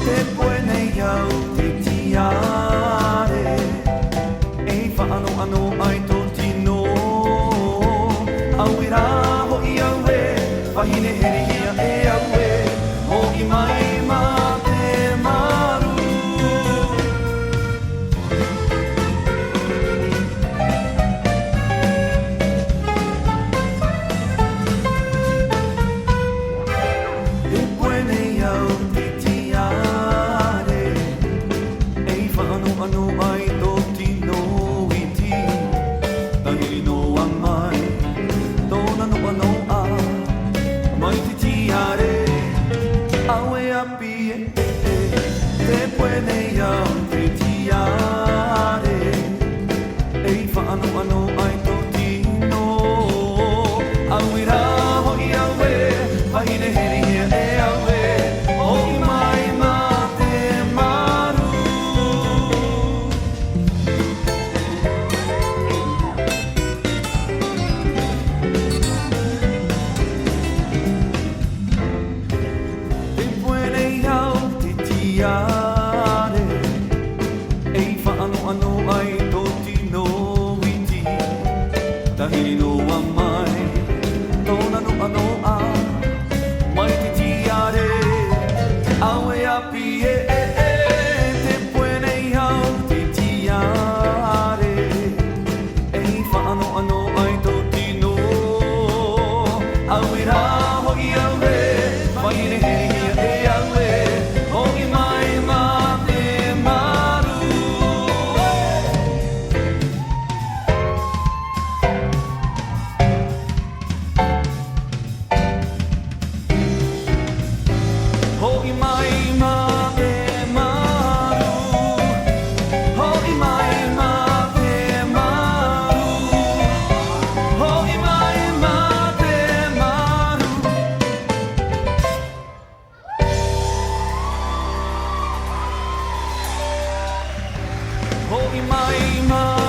te puene iau te tiare e whaano ai tō tino Awira ho I au e wahine here hia e au e ho I mai ma te maru Te puene iau te tiare e whaano ai tō tino I ti Tangiri no amai Tōna no ano a Mai te tiare Aue api Te puene iau te tiare E whaano ai tō tino Awira ho I au e Wahine heri hia e au e O I mai ma te maru Te puene iau te tiare E whaano ai tō tino I ti Tahiri no a mai Tōna no ano a Mai te tiare Aue api Te puene iau te tiare E whaano ai tō tino Awira ho I au e Wahine heri hia e au e Ho I mai ma te maru Ho I mai ma te maru Ho I mai ma te maru Ho I mai ma te maru Ho I mai ma